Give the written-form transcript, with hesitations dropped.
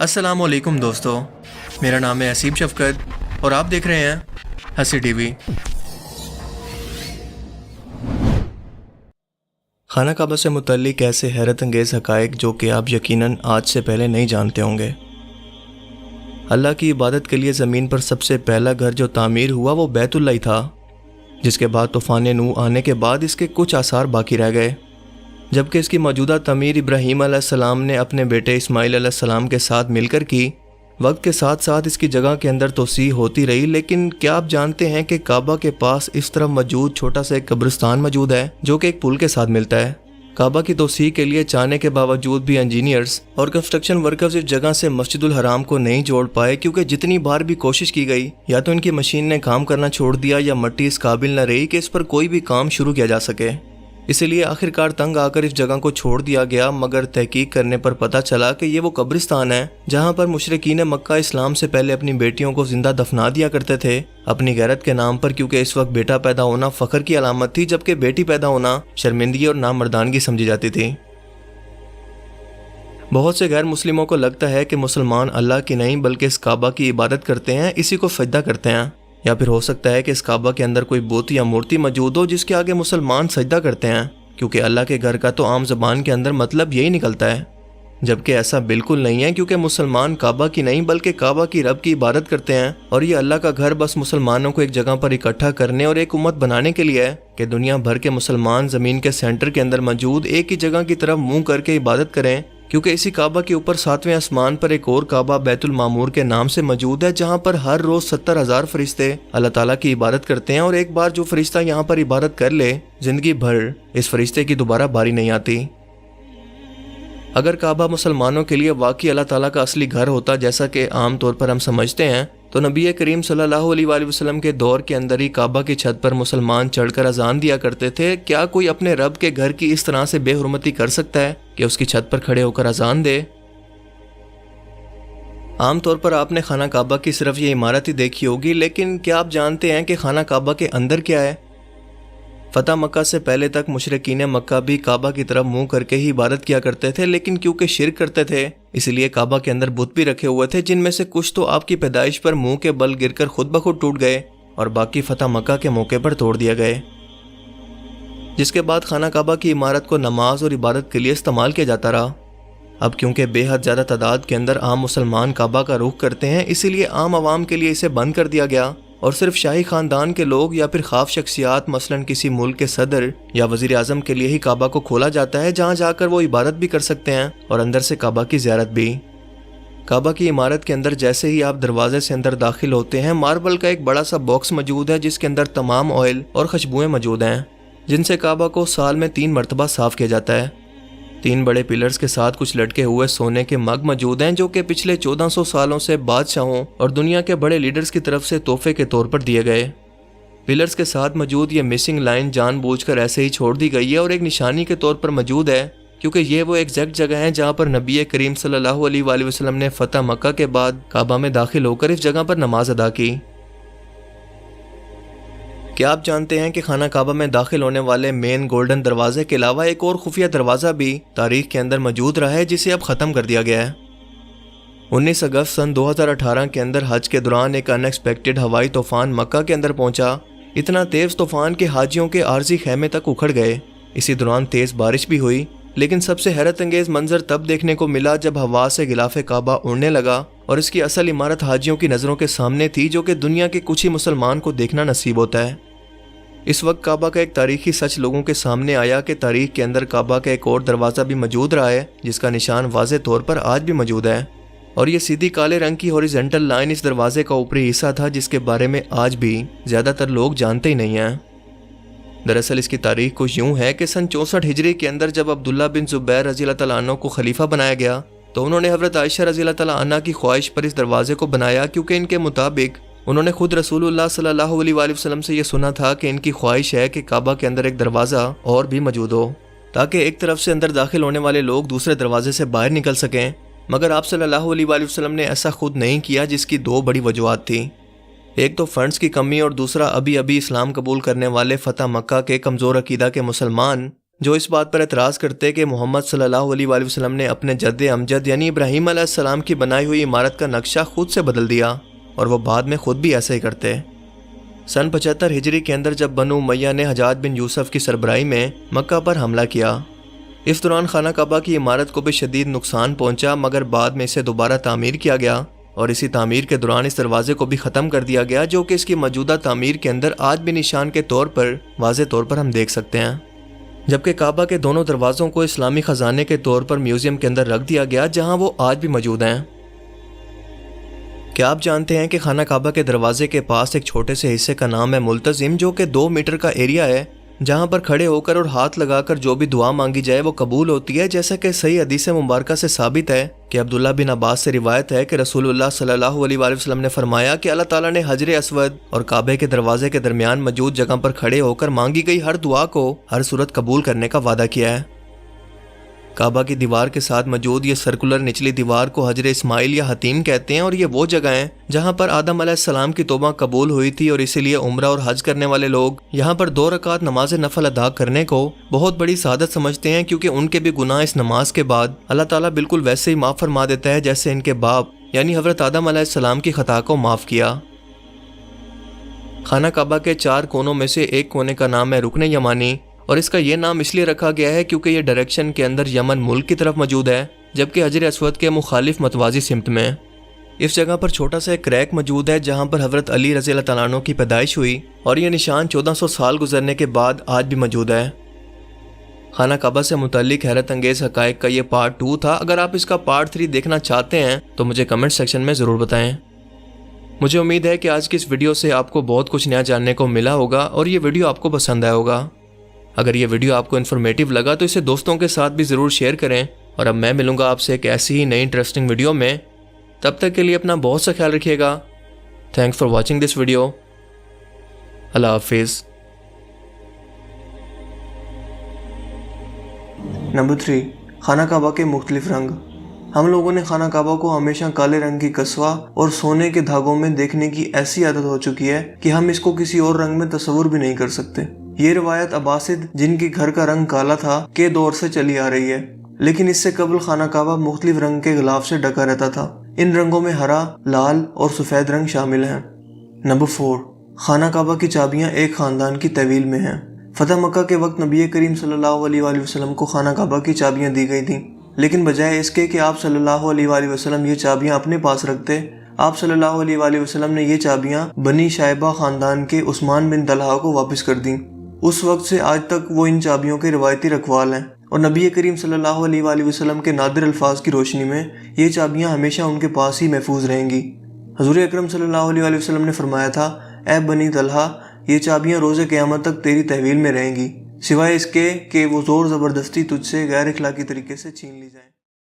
السلام علیکم دوستو، میرا نام ہے اسیب شفقت اور آپ دیکھ رہے ہیں ہنسی ٹی وی۔ خانہ کعبہ سے متعلق ایسے حیرت انگیز حقائق جو کہ آپ یقیناً آج سے پہلے نہیں جانتے ہوں گے۔ اللہ کی عبادت کے لیے زمین پر سب سے پہلا گھر جو تعمیر ہوا وہ بیت اللہ ہی تھا، جس کے بعد طوفان نوح آنے کے بعد اس کے کچھ آثار باقی رہ گئے، جبکہ اس کی موجودہ تعمیر ابراہیم علیہ السلام نے اپنے بیٹے اسماعیل علیہ السلام کے ساتھ مل کر کی۔ وقت کے ساتھ ساتھ اس کی جگہ کے اندر توسیع ہوتی رہی، لیکن کیا آپ جانتے ہیں کہ کعبہ کے پاس اس طرف موجود چھوٹا سا ایک قبرستان موجود ہے جو کہ ایک پل کے ساتھ ملتا ہے۔ کعبہ کی توسیع کے لیے چاہنے کے باوجود بھی انجینئرز اور کنسٹرکشن ورکرز اس جگہ سے مسجد الحرام کو نہیں جوڑ پائے، کیونکہ جتنی بار بھی کوشش کی گئی یا تو ان کی مشین نے کام کرنا چھوڑ دیا یا مٹی اس قابل نہ رہی کہ اس پر کوئی بھی کام شروع کیا جا سکے۔ اسی لیے آخرکار تنگ آ کر اس جگہ کو چھوڑ دیا گیا، مگر تحقیق کرنے پر پتہ چلا کہ یہ وہ قبرستان ہے جہاں پر مشرکین مکہ اسلام سے پہلے اپنی بیٹیوں کو زندہ دفنا دیا کرتے تھے اپنی غیرت کے نام پر، کیونکہ اس وقت بیٹا پیدا ہونا فخر کی علامت تھی، جبکہ بیٹی پیدا ہونا شرمندگی اور نامردانگی سمجھی جاتی تھی۔ بہت سے غیر مسلموں کو لگتا ہے کہ مسلمان اللہ کی نہیں بلکہ اس کعبہ کی عبادت کرتے ہیں، اسی کو سجدہ کرتے ہیں، یا پھر ہو سکتا ہے کہ اس کعبہ کے اندر کوئی بت یا مورتی موجود ہو جس کے آگے مسلمان سجدہ کرتے ہیں، کیونکہ اللہ کے گھر کا تو عام زبان کے اندر مطلب یہی نکلتا ہے، جبکہ ایسا بالکل نہیں ہے، کیونکہ مسلمان کعبہ کی نہیں بلکہ کعبہ کی رب کی عبادت کرتے ہیں، اور یہ اللہ کا گھر بس مسلمانوں کو ایک جگہ پر اکٹھا کرنے اور ایک امت بنانے کے لیے ہے کہ دنیا بھر کے مسلمان زمین کے سینٹر کے اندر موجود ایک ہی جگہ کی طرف منہ کر کے عبادت کریں، کیونکہ اسی کعبہ کے اوپر 7ویں آسمان پر ایک اور کعبہ بیت المعمور کے نام سے موجود ہے، جہاں پر ہر روز 70,000 فرشتے اللہ تعالیٰ کی عبادت کرتے ہیں، اور ایک بار جو فرشتہ یہاں پر عبادت کر لے زندگی بھر اس فرشتے کی دوبارہ باری نہیں آتی۔ اگر کعبہ مسلمانوں کے لیے واقعی اللہ تعالیٰ کا اصلی گھر ہوتا جیسا کہ عام طور پر ہم سمجھتے ہیں، تو نبی کریم صلی اللہ علیہ وآلہ وسلم کے دور کے اندر ہی کعبہ کی چھت پر مسلمان چڑھ کر اذان دیا کرتے تھے۔ کیا کوئی اپنے رب کے گھر کی اس طرح سے بے حرمتی کر سکتا ہے کہ اس کی چھت پر کھڑے ہو کر اذان دے؟ عام طور پر آپ نے خانہ کعبہ کی صرف یہ عمارت ہی دیکھی ہوگی، لیکن کیا آپ جانتے ہیں کہ خانہ کعبہ کے اندر کیا ہے؟ فتح مکہ سے پہلے تک مشرکین مکہ بھی کعبہ کی طرف منہ کر کے ہی عبادت کیا کرتے تھے، لیکن کیونکہ شرک کرتے تھے اس لیے کعبہ کے اندر بت بھی رکھے ہوئے تھے، جن میں سے کچھ تو آپ کی پیدائش پر منہ کے بل گر کر خود بخود ٹوٹ گئے اور باقی فتح مکہ کے موقع پر توڑ دیا گئے، جس کے بعد خانہ کعبہ کی عمارت کو نماز اور عبادت کے لیے استعمال کیا جاتا رہا۔ اب کیونکہ بے حد زیادہ تعداد کے اندر عام مسلمان کعبہ کا رخ کرتے ہیں، اسی لیے عام عوام کے لیے اسے بند کر دیا گیا، اور صرف شاہی خاندان کے لوگ یا پھر خاص شخصیات مثلا کسی ملک کے صدر یا وزیر اعظم کے لیے ہی کعبہ کو کھولا جاتا ہے، جہاں جا کر وہ عبادت بھی کر سکتے ہیں اور اندر سے کعبہ کی زیارت بھی۔ کعبہ کی عمارت کے اندر جیسے ہی آپ دروازے سے اندر داخل ہوتے ہیں، ماربل کا ایک بڑا سا باکس موجود ہے جس کے اندر تمام آئل اور خوشبوئیں موجود ہیں، جن سے کعبہ کو سال میں 3 مرتبہ صاف کیا جاتا ہے۔ 3 بڑے پلرز کے ساتھ کچھ لٹکے ہوئے سونے کے مگ موجود ہیں جو کہ پچھلے 1400 سالوں سے بادشاہوں اور دنیا کے بڑے لیڈرز کی طرف سے تحفے کے طور پر دیے گئے۔ پلرز کے ساتھ موجود یہ مسنگ لائن جان بوجھ کر ایسے ہی چھوڑ دی گئی ہے اور ایک نشانی کے طور پر موجود ہے، کیونکہ یہ وہ ایگزیکٹ جگہ ہے جہاں پر نبی کریم صلی اللہ علیہ وآلہ وسلم نے فتح مکہ کے بعد کعبہ میں داخل ہو کر اس جگہ پر نماز ادا کی۔ کیا آپ جانتے ہیں کہ خانہ کعبہ میں داخل ہونے والے مین گولڈن دروازے کے علاوہ ایک اور خفیہ دروازہ بھی تاریخ کے اندر موجود رہا ہے جسے اب ختم کر دیا گیا ہے؟ 19 اگست سن 2018 کے اندر حج کے دوران ایک ان ایکسپیکٹڈ ہوائی طوفان مکہ کے اندر پہنچا، اتنا تیز طوفان کہ حاجیوں کے عارضی خیمے تک اکھڑ گئے۔ اسی دوران تیز بارش بھی ہوئی، لیکن سب سے حیرت انگیز منظر تب دیکھنے کو ملا جب ہوا سے غلاف کعبہ اڑنے لگا اور اس کی اصل عمارت حاجیوں کی نظروں کے سامنے تھی، جو کہ دنیا کے کچھ ہی مسلمان کو دیکھنا نصیب ہوتا ہے۔ اس وقت کعبہ کا ایک تاریخی سچ لوگوں کے سامنے آیا کہ تاریخ کے اندر کعبہ کا ایک اور دروازہ بھی موجود رہا ہے جس کا نشان واضح طور پر آج بھی موجود ہے، اور یہ سیدھی کالے رنگ کی ہاریزونٹل لائن اس دروازے کا اوپری حصہ تھا جس کے بارے میں آج بھی زیادہ تر لوگ جانتے ہی نہیں ہیں۔ دراصل اس کی تاریخ کچھ یوں ہے کہ سن 64 ہجری کے اندر جب عبداللہ بن زبیر رضی اللہ تعالیٰ عنہ کو خلیفہ بنایا گیا تو انہوں نے حضرت عائشہ رضی اللہ تعالیٰ عنہ کی خواہش پر اس دروازے کو بنایا، کیونکہ ان کے مطابق انہوں نے خود رسول اللہ صلی اللہ علیہ وآلہ وسلم سے یہ سنا تھا کہ ان کی خواہش ہے کہ کعبہ کے اندر ایک دروازہ اور بھی موجود ہو تاکہ ایک طرف سے اندر داخل ہونے والے لوگ دوسرے دروازے سے باہر نکل سکیں، مگر آپ صلی اللہ علیہ وآلہ وسلم نے ایسا خود نہیں کیا، جس کی 2 بڑی وجوہات تھیں۔ ایک تو فنڈز کی کمی اور دوسرا ابھی اسلام قبول کرنے والے فتح مکہ کے کمزور عقیدہ کے مسلمان جو اس بات پر اعتراض کرتے کہ محمد صلی اللہ علیہ وآلہ وسلم نے اپنے جد امجد یعنی ابراہیم علیہ السلام کی بنائی ہوئی عمارت کا نقشہ خود سے بدل دیا، اور وہ بعد میں خود بھی ایسا ہی کرتے۔ سن 75 ہجری کے اندر جب بنو امیہ نے حجاج بن یوسف کی سربراہی میں مکہ پر حملہ کیا، اس دوران خانہ کعبہ کی عمارت کو بھی شدید نقصان پہنچا، مگر بعد میں اسے دوبارہ تعمیر کیا گیا، اور اسی تعمیر کے دوران اس دروازے کو بھی ختم کر دیا گیا، جو کہ اس کی موجودہ تعمیر کے اندر آج بھی نشان کے طور پر واضح طور پر ہم دیکھ سکتے ہیں۔ جبکہ کعبہ کے دونوں دروازوں کو اسلامی خزانے کے طور پر میوزیم کے اندر رکھ دیا گیا، جہاں وہ آج بھی موجود ہیں۔ کیا آپ جانتے ہیں کہ خانہ کعبہ کے دروازے کے پاس ایک چھوٹے سے حصے کا نام ہے ملتزم، جو کہ 2 میٹر کا ایریا ہے، جہاں پر کھڑے ہو کر اور ہاتھ لگا کر جو بھی دعا مانگی جائے وہ قبول ہوتی ہے، جیسا کہ صحیح حدیث مبارکہ سے ثابت ہے کہ عبداللہ بن عباس سے روایت ہے کہ رسول اللہ صلی اللہ علیہ وآلہ وسلم نے فرمایا کہ اللہ تعالیٰ نے حجر اسود اور کعبے کے دروازے کے درمیان موجود جگہ پر کھڑے ہو کر مانگی گئی ہر دعا کو ہر صورت قبول کرنے کا وعدہ کیا ہے۔ کعبہ کی دیوار کے ساتھ موجود یہ سرکولر نچلی دیوار کو حجر اسماعیل یا حتیم کہتے ہیں، اور یہ وہ جگہ ہیں جہاں پر آدم علیہ السلام کی توبہ قبول ہوئی تھی، اور اسی لیے عمرہ اور حج کرنے والے لوگ یہاں پر 2 رکعت نماز نفل ادا کرنے کو بہت بڑی سعادت سمجھتے ہیں، کیونکہ ان کے بھی گناہ اس نماز کے بعد اللہ تعالیٰ بالکل ویسے ہی معاف فرما دیتا ہے جیسے ان کے باپ یعنی حضرت آدم علیہ السلام کی خطا کو معاف کیا۔ خانہ کعبہ کے 4 کونوں میں سے ایک کونے کا نام ہے رکن یمانی، اور اس کا یہ نام اس لیے رکھا گیا ہے کیونکہ یہ ڈائریکشن کے اندر یمن ملک کی طرف موجود ہے، جبکہ حجر اسود کے مخالف متوازی سمت میں۔ اس جگہ پر چھوٹا سا ایک کریک موجود ہے جہاں پر حضرت علی رضی اللہ تعالیٰ عنہ کی پیدائش ہوئی، اور یہ نشان 1400 سال گزرنے کے بعد آج بھی موجود ہے۔ خانہ کعبہ سے متعلق حیرت انگیز حقائق کا یہ پارٹ 2 تھا۔ اگر آپ اس کا پارٹ 3 دیکھنا چاہتے ہیں تو مجھے کمنٹ سیکشن میں ضرور بتائیں۔ مجھے امید ہے کہ آج کی اس ویڈیو سے آپ کو بہت کچھ نیا جاننے کو ملا ہوگا، اور یہ ویڈیو آپ کو پسند آیا ہوگا۔ اگر یہ ویڈیو آپ کو انفارمیٹیو لگا تو اسے دوستوں کے ساتھ بھی ضرور شیئر کریں، اور اب میں ملوں گا آپ سے ایک ایسی ہی نئی انٹرسٹنگ ویڈیو میں۔ تب تک کے لیے اپنا بہت سا خیال رکھیے گا۔ Thanks for watching this video. اللہ حافظ۔ نمبر 3، خانہ کعبہ کے مختلف رنگ۔ ہم لوگوں نے خانہ کعبہ کو ہمیشہ کالے رنگ کی کسوہ اور سونے کے دھاگوں میں دیکھنے کی ایسی عادت ہو چکی ہے کہ ہم اس کو کسی اور رنگ میں تصور بھی نہیں کر سکتے۔ یہ روایت عباسد، جن کی گھر کا رنگ کالا تھا، کے دور سے چلی آ رہی ہے، لیکن اس سے قبل خانہ کعبہ مختلف رنگ کے غلاف سے ڈھکا رہتا تھا۔ ان رنگوں میں ہرا، لال اور سفید رنگ شامل ہیں۔ نمبر 4، خانہ کعبہ کی چابیاں ایک خاندان کی تحویل میں ہیں۔ فتح مکہ کے وقت نبی کریم صلی اللہ علیہ وآلہ وسلم کو خانہ کعبہ کی چابیاں دی گئی تھیں، لیکن بجائے اس کے کہ آپ صلی اللہ علیہ وآلہ وسلم یہ چابیاں اپنے پاس رکھتے، آپ صلی اللہ علیہ وآلہ وسلم نے یہ چابیاں بنی شائبہ خاندان کے عثمان بن طلحہ کو واپس کر دیں۔ اس وقت سے آج تک وہ ان چابیوں کے روایتی رکھوال ہیں، اور نبی کریم صلی اللہ علیہ وآلہ وسلم کے نادر الفاظ کی روشنی میں یہ چابیاں ہمیشہ ان کے پاس ہی محفوظ رہیں گی۔ حضور اکرم صلی اللہ علیہ وآلہ وسلم نے فرمایا تھا، اے بنی طلحہ، یہ چابیاں روز قیامت تک تیری تحویل میں رہیں گی، سوائے اس کے کہ وہ زور زبردستی تجھ سے غیر اخلاقی طریقے سے چھین لی جائیں۔